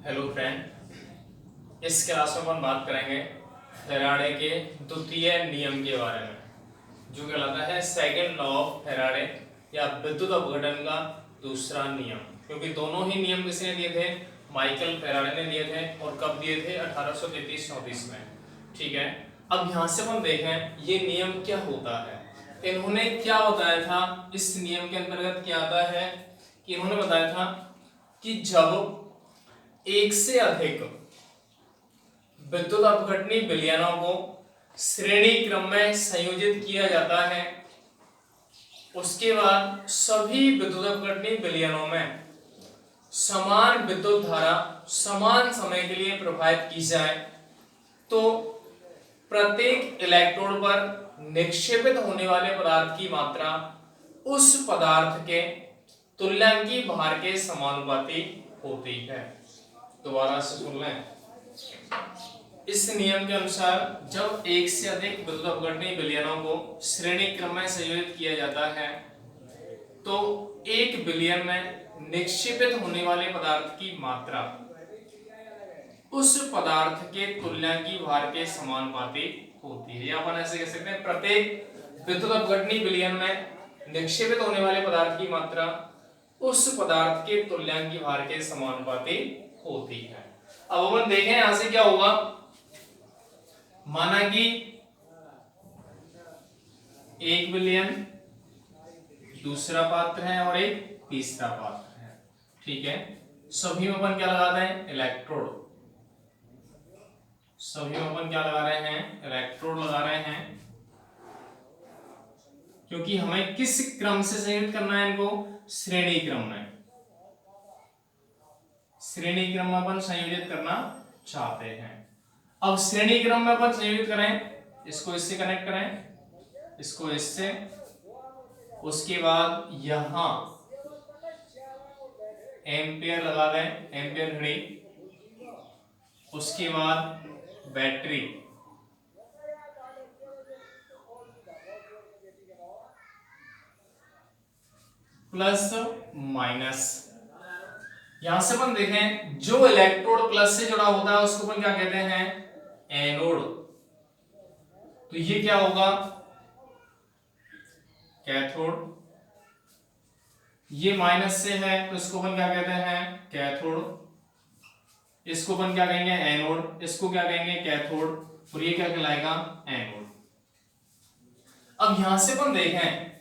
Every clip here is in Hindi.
हेलो फ्रेंड, इस क्लास में अपन बात करेंगे फैराडे के द्वितीय नियम के बारे में, जो कहलाता है सेकंड लॉ ऑफ फैराडे या विद्युत अपघटन का दूसरा नियम। क्योंकि दोनों ही नियम किसने दिए थे? माइकल फैराडे ने दिए थे। और कब दिए थे? 1833-34 में। ठीक है, अब यहाँ से अपन देखें ये नियम क्या होता है। इन्होंने क्या बताया था? इस नियम के अंतर्गत क्या आता है कि इन्होंने बताया था कि जब एक से अधिक विद्युत अपघटनी विलयनों को श्रेणी क्रम में संयोजित किया जाता है, उसके बाद सभी विद्युत अपघटनी विलयनों में समान विद्युत धारा समान समय के लिए प्रवाहित की जाए, तो प्रत्येक इलेक्ट्रोड पर निक्षेपित होने वाले पदार्थ की मात्रा उस पदार्थ के तुल्यांकी भार के समानुपाती होती है। दोबारा से सुन लें। इस नियम के अनुसार जब एक से अधिक विद्युत अपघटनी विलयनों को श्रेणी क्रम में संयोजित किया जाता है, तो एक विलयन में निक्षेपित होने वाले पदार्थ की मात्रा उस पदार्थ के तुल्यांकी भार के समानुपाती होती है। या अपन ऐसे कह सकते हैं, प्रत्येक विद्युत अपघटनी विलयन में निक्षेपित होने वाले पदार्थ की मात्रा उस पदार्थ के तुल्यांकी भार के समानुपाती होती है। अब अपन देखें यहां से क्या होगा। माना कि एक विलयन, दूसरा पात्र है और एक तीसरा पात्र है। ठीक है, सभी में अपन क्या लगाते हैं? इलेक्ट्रोड। सभी में अपन क्या लगा रहे हैं? इलेक्ट्रोड लगा रहे हैं, क्योंकि हमें किस क्रम से संयोजित करना है इनको? श्रेणी क्रम में। श्रेणी क्रम में अपन संयोजित करना चाहते हैं। अब श्रेणी क्रम में अपन संयोजित करें, इसको इससे कनेक्ट करें, इसको इससे, उसके बाद यहां एम्पियर लगा दें, एम्पियर घड़ी, उसके बाद बैटरी, प्लस माइनस। यहां से अपन देखें, जो इलेक्ट्रोड प्लस से जुड़ा होता है उसको अपन क्या कहते हैं? एनोड। तो ये क्या होगा? कैथोड। ये माइनस से है तो इसको अपन क्या कहते हैं? कैथोड। इसको अपन क्या कहेंगे? एनोड। इसको क्या कहेंगे? कैथोड। और ये क्या कहलाएगा? एनोड। अब यहां से अपन देखें,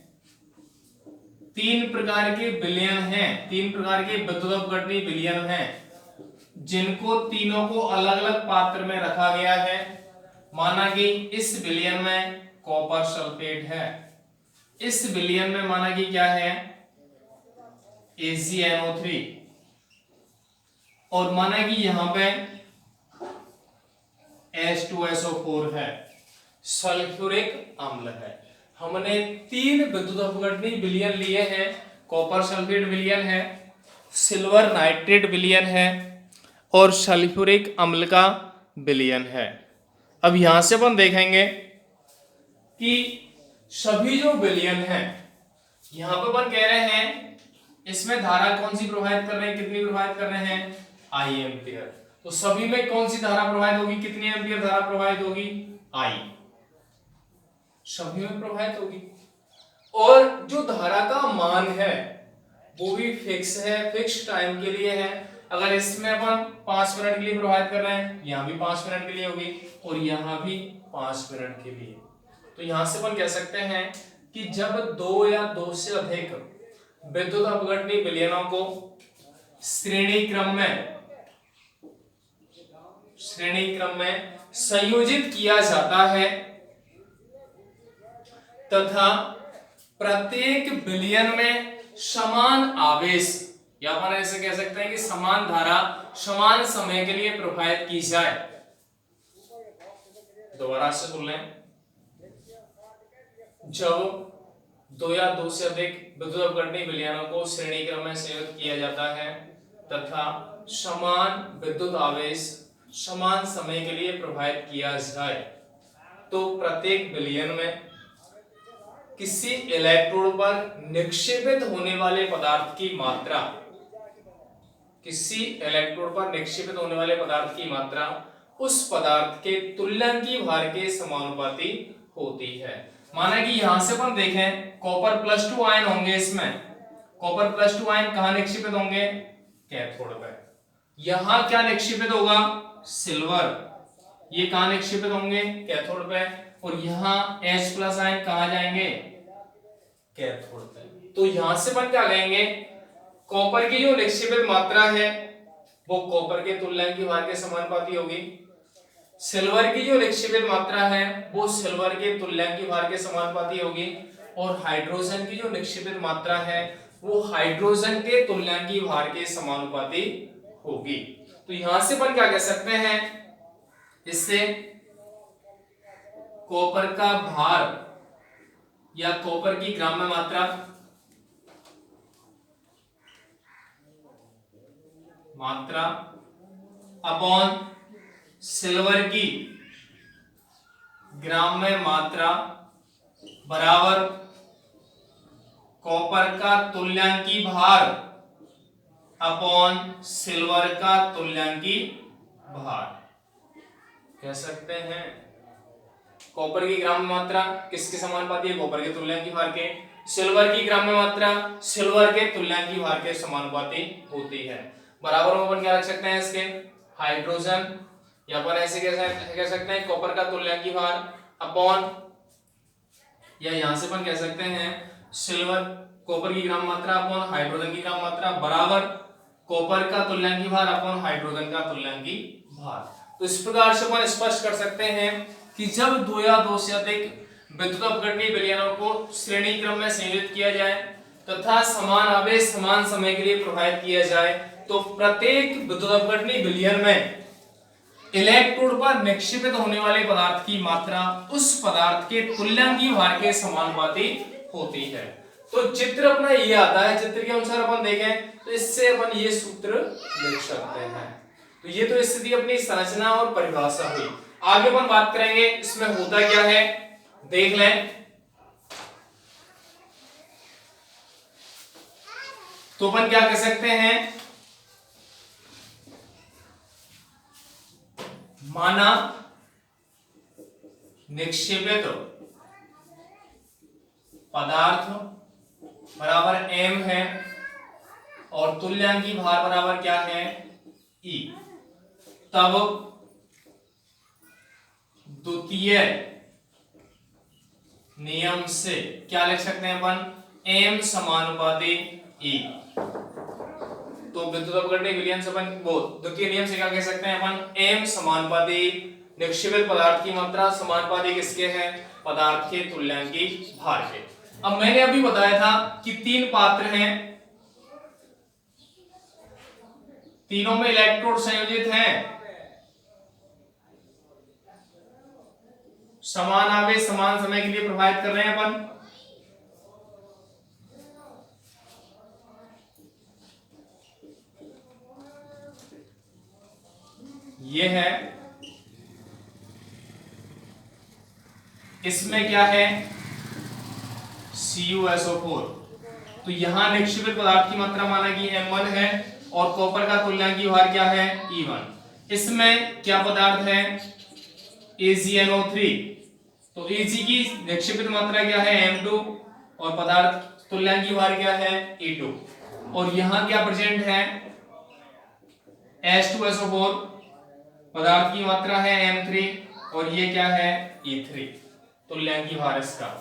तीन प्रकार के विलयन हैं, तीन प्रकार के विद्युत अपघटनी विलयन हैं, जिनको तीनों को अलग अलग पात्र में रखा गया है। माना कि इस विलयन में कॉपर सल्फेट है, इस विलयन में माना कि क्या है? AgNO3, और माना कि यहां पे H2SO4 है, सल्फ्यूरिक अम्ल है। हमने तीन विद्युत अपघटनी विलयन लिए हैं। कॉपर सल्फेट विलयन है, सिल्वर नाइट्रेट विलयन है, और सल्फ्यूरिक अम्ल का विलयन है। अब यहां से अपन देखेंगे कि सभी जो विलयन हैं, यहां पर अपन कह रहे हैं इसमें धारा कौन सी प्रवाहित कर रहे हैं? कितनी प्रवाहित कर रहे हैं? I ampere. तो सभी में कौन सी धारा प्रवाहित होगी? कितनी एम्पियर धारा प्रवाहित होगी? I। सभी में प्रवाहित होगी। और जो धारा का मान है वो भी फिक्स है, फिक्स टाइम के लिए है। अगर इसमें अपन 5 मिनट के लिए प्रवाहित कर रहे हैं, यहां भी 5 मिनट के लिए होगी, और यहां भी 5 मिनट के लिए। तो यहां से अपन कह सकते हैं कि जब दो या दो से अधिक विद्युत अपघटनी विलयनों को श्रेणी क्रम में संयोजित किया जाता है, तथा प्रत्येक विलयन में समान आवेश, या अपन ऐसे कह सकते हैं कि समान धारा समान समय के लिए प्रवाहित की जाए। दोबारा से सुन लें। जब दो या दो से अधिक विद्युत अपघटनी विलयनों को श्रेणी क्रम में संयोजित किया जाता है, तथा समान विद्युत आवेश समान समय के लिए प्रवाहित किया जाए, तो प्रत्येक विलयन में किसी इलेक्ट्रोड पर निक्षेपित होने वाले पदार्थ की मात्रा किसी इलेक्ट्रोड पर निक्षेपित होने वाले पदार्थ की मात्रा उस पदार्थ के तुल्यांकी भार के समानुपाती होती है। माना कि यहां से अपन देखें कॉपर +2 आयन होंगे, इसमें कॉपर +2 आयन कहां निक्षेपित होंगे? कैथोड पे। यहां क्या निक्षेपित होगा? सिल्वर। ये कहां निक्षेपित होंगे? कैथोड पे। और यहां H+ आयन कहां जाएंगे? कैथोड पे। तो यहां से अपन क्या कहेंगे? कॉपर की जो निक्षेपित मात्रा है वो कॉपर के तुल्यांकी भार के समानुपाती होगी। सिल्वर की जो निक्षेपित मात्रा है वो सिल्वर के तुल्यांकी भार के समानुपाती होगी। और हाइड्रोजन की जो निक्षेपित मात्रा है वो हाइड्रोजन के तुल्यांकी भार के समानुपाती होगी। तो यहां से अपन क्या कह सकते हैं? इससे कॉपर का भार या कॉपर की ग्राम्य मात्रा अपॉन सिल्वर की ग्राम्य मात्रा बराबर कॉपर का तुल्यांकी भार अपॉन सिल्वर का तुल्यांकी भार कह सकते हैं। कॉपर की ग्राम्य मात्रा किसके समानुपाती है? कॉपर के तुल्यांकी भार के। सिल्वर की ग्राम्य मात्रा सिल्वर के तुल्यांकी भार के समानुपाती होती है। बराबर में अपन क्या रख सकते हैं इसके? हाइड्रोजन, या अपन ऐसे कह सकते हैं कॉपर का तुल्यांकी भार अपॉन, या यहां से अपन कह सकते हैं सिल्वर कॉपर की ग्राम मात्रा अपॉन हाइड्रोजन की ग्राम मात्रा बराबर कॉपर का तुल्यांकी भार अपॉन हाइड्रोजन का तुल्यांकी भार। तो इस प्रकार से अपन स्पष्ट कर सकते हैं कि जब दो या दो से अधिक विद्युत अपघटनीय विलयनों को श्रेणी क्रम में संयोजित किया जाए तथा समान आवेश समान समय के लिए प्रवाहित किया जाए तो प्रत्येक विद्युत अपघटनीय विलयन में इलेक्ट्रोड पर निक्षेपित होने वाले पदार्थ की मात्रा उस पदार्थ के तुल्यांकी भार के समानुपाती होती है। तो चित्र अपना ये आता है। चित्र के अनुसार अपन देखें तो इससे अपन ये सूत्र लिख सकते हैं। तो ये तो स्थिति अपनी संरचना और परिभाषा हुई। आगे अपन बात करेंगे इसमें होता क्या है, देख लें। तो अपन क्या कह सकते हैं? माना निक्षेपित पदार्थ बराबर m है और तुल्यांकी भार बराबर क्या है? E। तब द्वितीय नियम से क्या लिख सकते हैं अपन? m समानुपाती E। तो विद्युत अपघटनीय विलयन से अपन वो द्वितीय नियम से क्या कह सकते हैं अपन? m समानुपाती निक्षेपित पदार्थ की मात्रा समानुपाती किसके है? पदार्थ के तुल्यांकी भार के। अब मैंने अभी बताया था कि तीन पात्र हैं, तीनों में इलेक्ट्रोड संयोजित हैं, समान आवेश समान समय के लिए प्रवाहित कर रहे हैं अपन। ये है, इसमें क्या है? CuSO4। तो यहां निक्षेपित पदार्थ की मात्रा माना कि M1 है और कॉपर का तुल्यांकी भार क्या है? E1। इसमें क्या पदार्थ है? AgNO3। तो Ag की निक्षेपित मात्रा क्या है? M2 और पदार्थ तुल्यांकी भार क्या है? E2। और यहां क्या प्रेजेंट है? H2SO4। पदार्थ की मात्रा है M3 और ये क्या है? E3। तुल्यांकी भार इसका।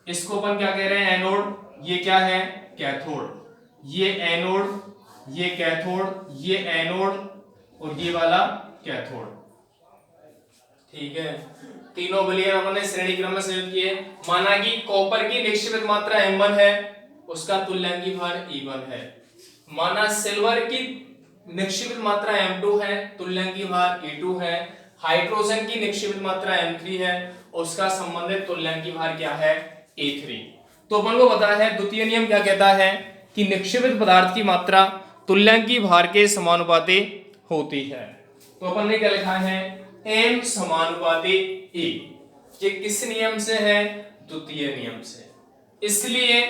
इसको अपन क्या कह रहे हैं? एनोड। ये क्या है? कैथोड। ये एनोड, ये कैथोड, ये एनोड और ये वाला कैथोड। ठीक है। तीनों विलयन अपन ने श्रेणी क्रम में संयोजित किए। माना कि कॉपर की निक्षेपित मात्रा M1 है, उसका तुल्यांकी भार E1 है। माना सिल्वर की निक्षेपित मात्रा M2 है, तुल्यांकी भार E2 है। हाइड्रोजन की निक्षेपित मात्रा M3 है, उसका संबंधित तुल्यांकी भार क्या है? E3। तो अपन को पता है द्वितीय नियम क्या कहता है कि निक्षेपित पदार्थ की मात्रा तुल्यांकी भार के समानुपाती होती है। तो अपन ने क्या लिखा है? m समानुपाती E। ये किस नियम से है? द्वितीय नियम से। इसलिए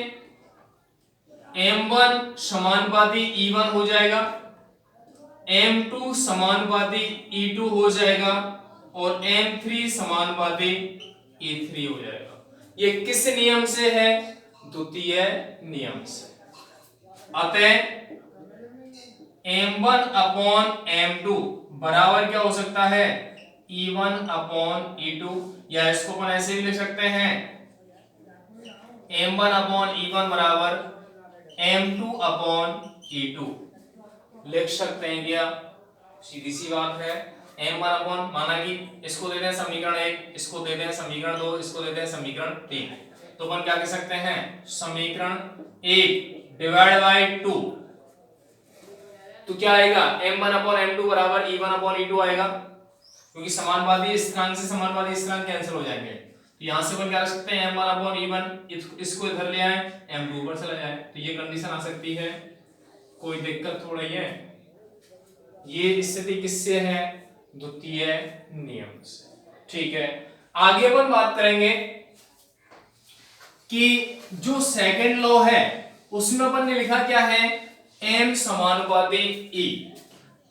M1 समानुपाती E1 हो जाएगा M2 समानुपाती E2 हो जाएगा और M3 समानुपाती E3 हो जाएगा। ये किस नियम से है? द्वितीय नियम से। अतः M1 अपॉन M2 बराबर क्या हो सकता है? E1 अपॉन E2, या इसको अपन ऐसे भी लिख सकते हैं M1 अपॉन E1 बराबर M2 अपॉन E2 लिख सकते हैं क्या? सीधी सी बात है। M1 अपॉन, माना कि इसको देते हैं समीकरण 1, इसको देते हैं समीकरण 2, इसको देते हैं समीकरण 3, तो अपन क्या कह सकते हैं? समीकरण 1 डिवाइड बाय 2, तो क्या आएगा? M1 अपॉन M2 बराबर E1 अपॉन E2 आएगा, क्योंकि समानुपाती स्थिरांक से समानुपाती स्थिरांक कैंसिल हो जाएंगे। तो यहां से अपन क्या कर सकते हैं? M1 अपॉन E1, इसको इधर ले आए, M2 ऊपर चला जाए, तो ये कंडीशन आ सकती है। कोई दिक्कत थोड़ा ही है। ये स्थिति किससे है? द्वितीय नियम से। ठीक है, आगे अपन बात करेंगे कि जो सेकंड लॉ है उसमें अपन ने लिखा क्या है? M समानुपाती E,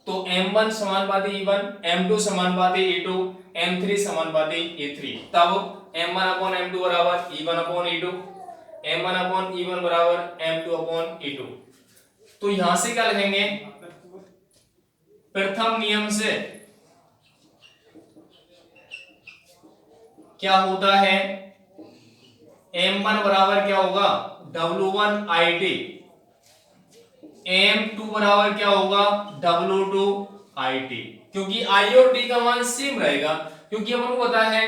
तो M1 समानुपाती E1, M2 समानुपाती E2, M3 समानुपाती E3, तब M1 अपॉन M2 बराबर E1 upon E2, M1 upon E1 बराबर M2 अपॉन E2। तो यहां से क्या लिखेंगे? प्रथम नियम से क्या होता है? M1 बराबर क्या होगा? W1 IT, M2 बराबर क्या होगा? W2 IT, क्योंकि I और D का मान सेम रहेगा, क्योंकि अपन को पता है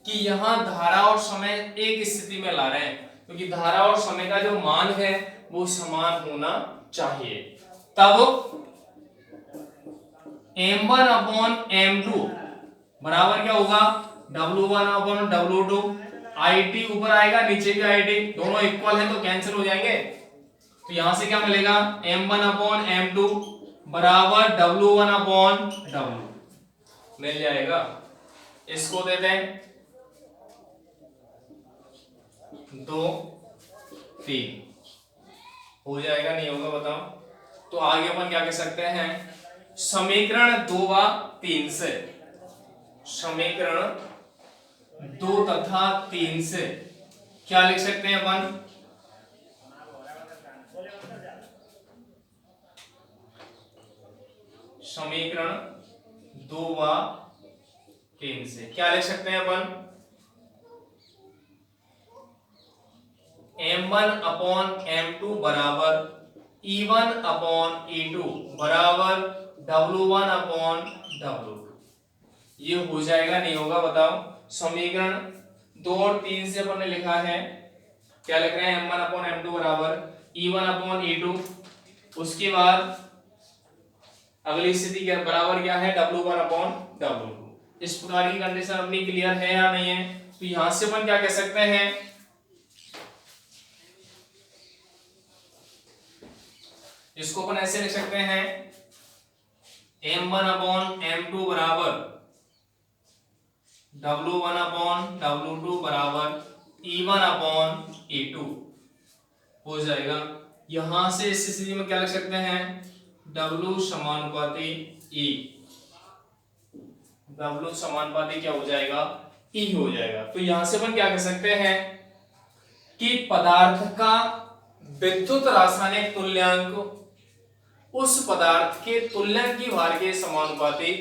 कि यहां धारा और समय एक स्थिति में ला रहे हैं, क्योंकि धारा और समय का जो मान है वो समान होना चाहिए। तब M1 अपॉन M2 बराबर क्या होगा? W1 अपॉन W2, IT ऊपर आएगा, नीचे भी IT, दोनों इक्वल है तो कैंसिल हो जाएंगे। तो यहां से क्या मिलेगा? M1 अपॉन M2 बराबर W1 अपॉन W मिल जाएगा। इसको दे दें 2 3, हो जाएगा नहीं होगा बताओ? तो आगे अपन क्या कह सकते हैं? समीकरण 2 व 3 से, समीकरण 2 तथा 3 से क्या लिख सकते हैं अपन? समीकरण 2 व 3 से क्या लिख सकते हैं अपन? M1 अपॉन M2 बराबर E1 अपॉन E2 बराबर W1 अपॉन W2। ये हो जाएगा नहीं होगा बताओ? समीकरण 2 और 3 से अपन ने लिखा है, क्या लिख रहे हैं? M1 अपॉन M2 बराबर E1 अपॉन E2, उसके बाद अगली स्थिति के बराबर क्या है? W1 upon W2। इस प्रकार की कंडीशन अपनी क्लियर है या नहीं है? तो यहां से अपन क्या कह सकते हैं? इसको अपन ऐसे लिख सकते हैं M1 अपॉन M2 बराबर W1 अपॉन W2 बराबर E1 अपॉन E2 हो जाएगा। यहां से इस स्थिति में क्या लिख सकते हैं? W समानुपाती E, W समानुपाती क्या हो जाएगा? E हो जाएगा। तो यहां से अपन क्या कह सकते हैं कि पदार्थ का विद्युत रासायनिक तुल्यांक उस पदार्थ के तुल्यांक की भार के समानुपाती